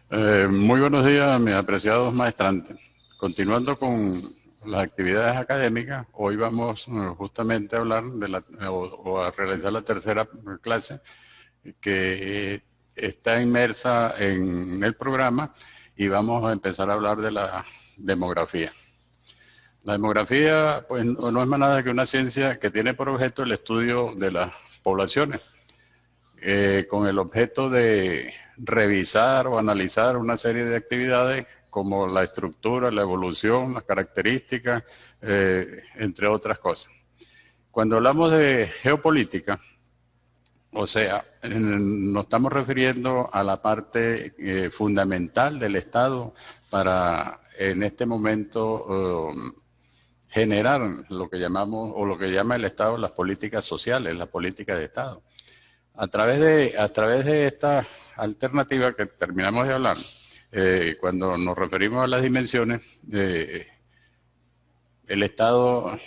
Muy buenos días, mis apreciados maestrantes. Continuando con las actividades académicas, hoy vamos justamente a hablar o a realizar la tercera clase que está inmersa en el programa y vamos a empezar a hablar de la demografía. La demografía, pues, no es más nada que una ciencia que tiene por objeto el estudio de las poblaciones con el objeto de revisar o analizar una serie de actividades como la estructura, la evolución, las características, entre otras cosas. Cuando hablamos de geopolítica, o sea, nos estamos refiriendo a la parte fundamental del Estado para en este momento generar lo que llamamos o lo que llama el Estado las políticas sociales, las políticas de Estado. A través de esta alternativa que terminamos de hablar, cuando nos referimos a las dimensiones, el Estado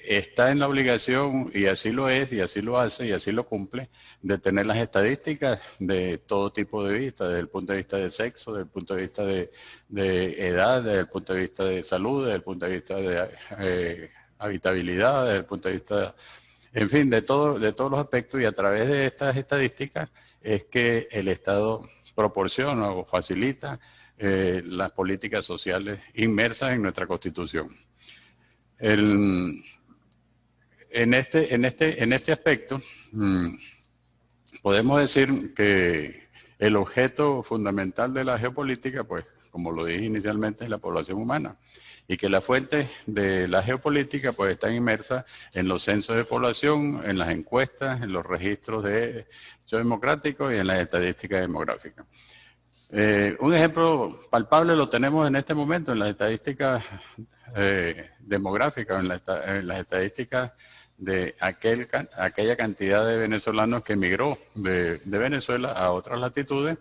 está en la obligación, y así lo es, y así lo hace, y así lo cumple, de tener las estadísticas de todo tipo de vista, desde el punto de vista de sexo, desde el punto de vista de edad, desde el punto de vista de salud, desde el punto de vista de habitabilidad, desde el punto de vista, en fin, de todos los aspectos, y a través de estas estadísticas es que el Estado proporciona o facilita las políticas sociales inmersas en nuestra Constitución. El, en este aspecto, podemos decir que el objeto fundamental de la geopolítica, pues, como lo dije inicialmente, es la población humana, y que las fuentes de la geopolítica, pues, están inmersas en los censos de población, en las encuestas, en los registros de hechos democráticos y en las estadísticas demográficas. Un ejemplo palpable lo tenemos en este momento en las estadísticas demográficas, en las estadísticas de aquella cantidad de venezolanos que emigró de Venezuela a otras latitudes,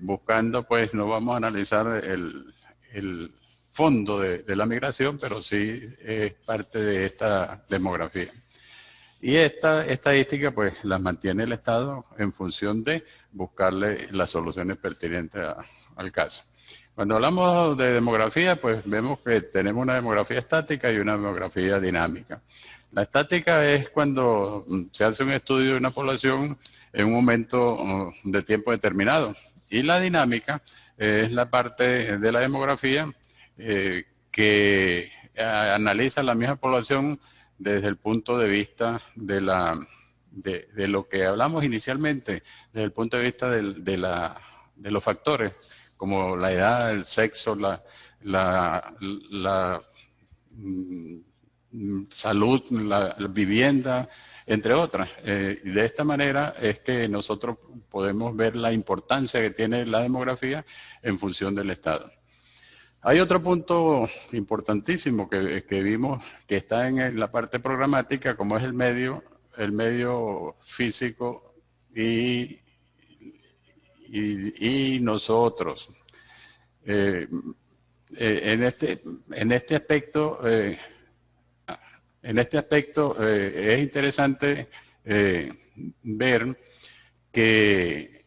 buscando, pues, no vamos a analizar el fondo de la migración, pero sí es parte de esta demografía. Y esta estadística, pues, las mantiene el Estado en función de buscarle las soluciones pertinentes al caso. Cuando hablamos de demografía, pues vemos que tenemos una demografía estática y una demografía dinámica. La estática es cuando se hace un estudio de una población en un momento de tiempo determinado. Y la dinámica es la parte de la demografía que analiza la misma población desde el punto de vista de lo que hablamos inicialmente, desde el punto de vista de los factores, como la edad, el sexo, la salud, la vivienda, entre otras. Y de esta manera es que nosotros podemos ver la importancia que tiene la demografía en función del Estado. Hay otro punto importantísimo que vimos que está en la parte programática, como es el medio físico y nosotros. Eh, en este aspecto, es interesante ver que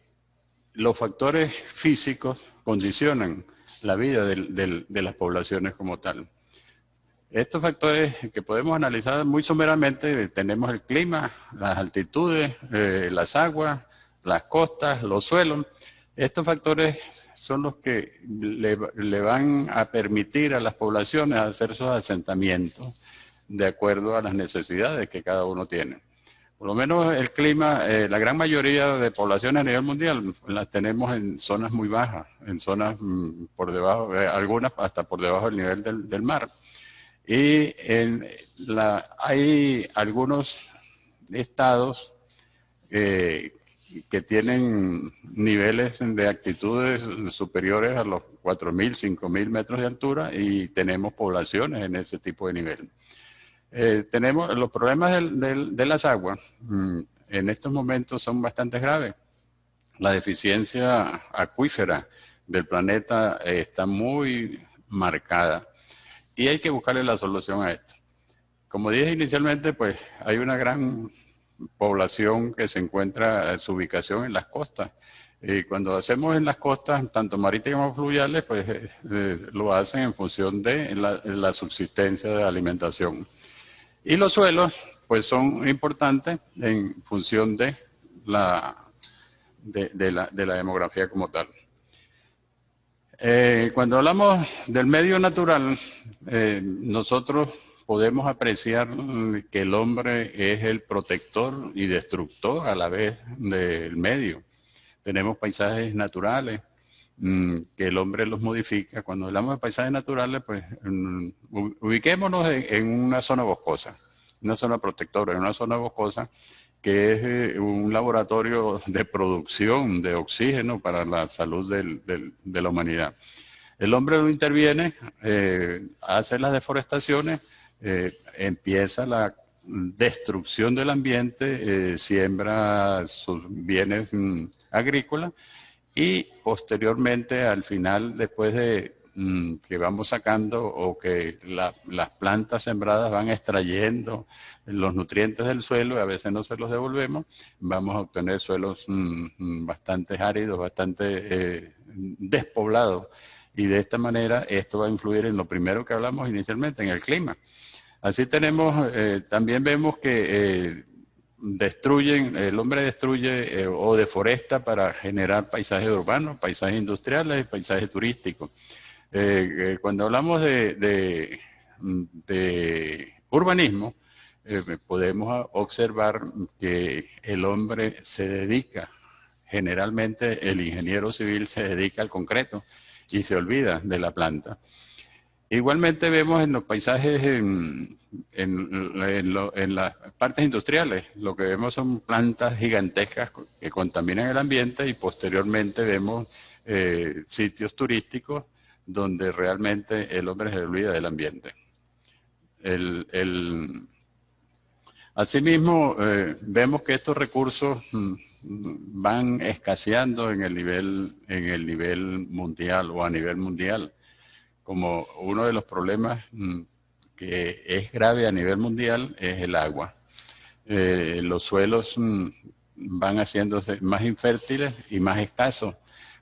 los factores físicos condicionan la vida de las poblaciones como tal. Estos factores que podemos analizar muy someramente, tenemos el clima, las altitudes, las aguas, las costas, los suelos. Estos factores son los que le van a permitir a las poblaciones hacer sus asentamientos de acuerdo a las necesidades que cada uno tiene. Por lo menos el clima, la gran mayoría de poblaciones a nivel mundial las tenemos en zonas muy bajas, en zonas por debajo, algunas hasta por debajo del nivel del mar. Y hay algunos estados que tienen niveles de altitudes superiores a los 4.000, 5.000 metros de altura, y tenemos poblaciones en ese tipo de nivel. Tenemos los problemas de las aguas, en estos momentos son bastante graves. La deficiencia acuífera del planeta está muy marcada y hay que buscarle la solución a esto. Como dije inicialmente, pues hay una gran población que se encuentra su ubicación en las costas. Y cuando hacemos en las costas, tanto marítimas como fluviales, pues lo hacen en función de la subsistencia de alimentación. Y los suelos, pues son importantes en función de la demografía como tal. Cuando hablamos del medio natural, nosotros podemos apreciar que el hombre es el protector y destructor a la vez del medio. Tenemos paisajes naturales que el hombre los modifica. Cuando hablamos de paisajes naturales, pues ubiquémonos en una zona boscosa, una zona protectora, en una zona boscosa que es un laboratorio de producción de oxígeno para la salud de la humanidad. El hombre lo interviene, hace las deforestaciones, empieza la destrucción del ambiente, siembra sus bienes agrícolas y posteriormente, al final, después de que vamos sacando o que las plantas sembradas van extrayendo los nutrientes del suelo y a veces no se los devolvemos, vamos a obtener suelos bastante áridos, bastante despoblados. Y de esta manera esto va a influir en lo primero que hablamos inicialmente, en el clima. Así tenemos, también vemos que el hombre destruye o deforesta para generar paisajes urbanos, paisajes industriales y paisajes turísticos. Cuando hablamos de urbanismo, podemos observar que el hombre se dedica, generalmente el ingeniero civil se dedica al concreto y se olvida de la planta. Igualmente vemos en los paisajes, en las partes industriales, lo que vemos son plantas gigantescas que contaminan el ambiente y posteriormente vemos sitios turísticos donde realmente el hombre se olvida del ambiente. Asimismo, vemos que estos recursos van escaseando en el nivel mundial o a nivel mundial. Como uno de los problemas que es grave a nivel mundial es el agua. Los suelos van haciéndose más infértiles y más escasos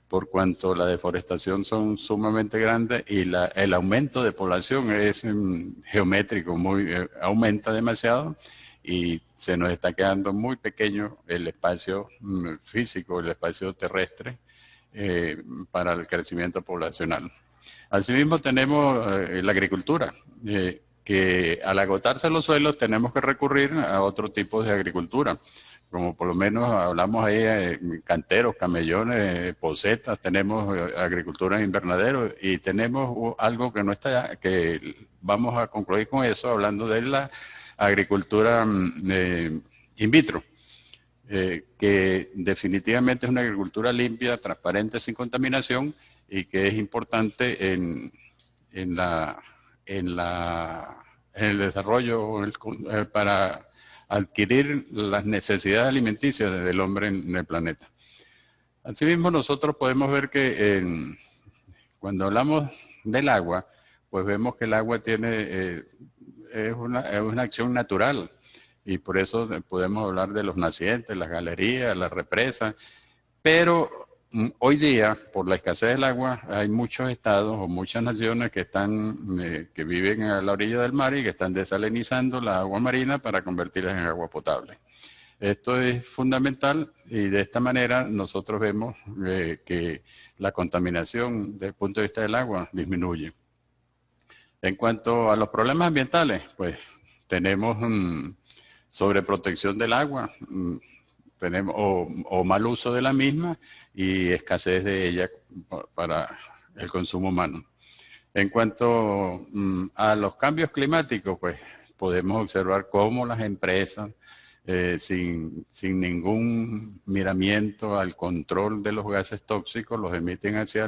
por cuanto la deforestación son sumamente grandes y el aumento de población es geométrico, aumenta demasiado y se nos está quedando muy pequeño el espacio físico, el espacio terrestre para el crecimiento poblacional. Asimismo tenemos la agricultura, que al agotarse los suelos tenemos que recurrir a otro tipo de agricultura, como por lo menos hablamos ahí canteros, camellones, pocetas, tenemos agricultura en invernadero y tenemos algo que no está, que vamos a concluir con eso hablando de la agricultura in vitro. Que definitivamente es una agricultura limpia, transparente, sin contaminación y que es importante en el desarrollo para adquirir las necesidades alimenticias del hombre en el planeta. Asimismo, nosotros podemos ver que cuando hablamos del agua, pues vemos que el agua tiene es una acción natural y por eso podemos hablar de los nacientes, las galerías, las represas, pero hoy día, por la escasez del agua, hay muchos estados o muchas naciones que viven a la orilla del mar y que están desalinizando la agua marina para convertirla en agua potable. Esto es fundamental y de esta manera nosotros vemos que la contaminación desde el punto de vista del agua disminuye. En cuanto a los problemas ambientales, pues tenemos sobreprotección del agua, tenemos o mal uso de la misma y escasez de ella para el consumo humano. En cuanto a los cambios climáticos, pues podemos observar cómo las empresas, sin ningún miramiento al control de los gases tóxicos, los emiten hacia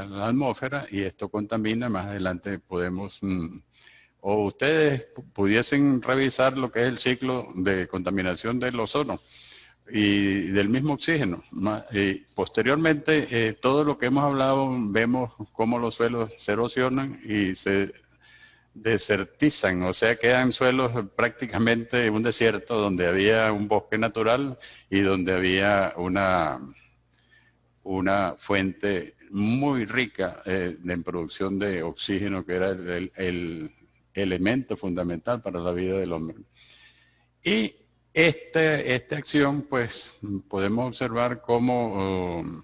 la atmósfera y esto contamina. Más adelante podemos... o ustedes pudiesen revisar lo que es el ciclo de contaminación del ozono y del mismo oxígeno. Y posteriormente, todo lo que hemos hablado, vemos cómo los suelos se erosionan y se desertizan, o sea, quedan suelos prácticamente un desierto donde había un bosque natural y donde había una fuente muy rica en producción de oxígeno, que era el elemento fundamental para la vida del hombre. Y esta acción, pues, podemos observar cómo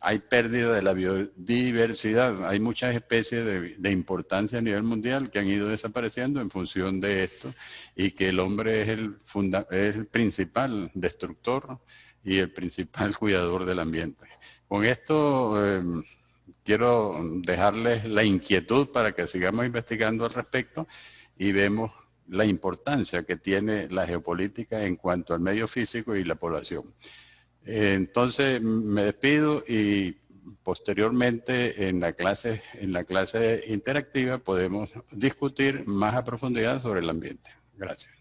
hay pérdida de la biodiversidad. Hay muchas especies de importancia a nivel mundial que han ido desapareciendo en función de esto, y que el hombre es el principal destructor y el principal cuidador del ambiente. Con esto quiero dejarles la inquietud para que sigamos investigando al respecto y vemos la importancia que tiene la geopolítica en cuanto al medio físico y la población. Entonces me despido y posteriormente en la clase interactiva podemos discutir más a profundidad sobre el ambiente. Gracias.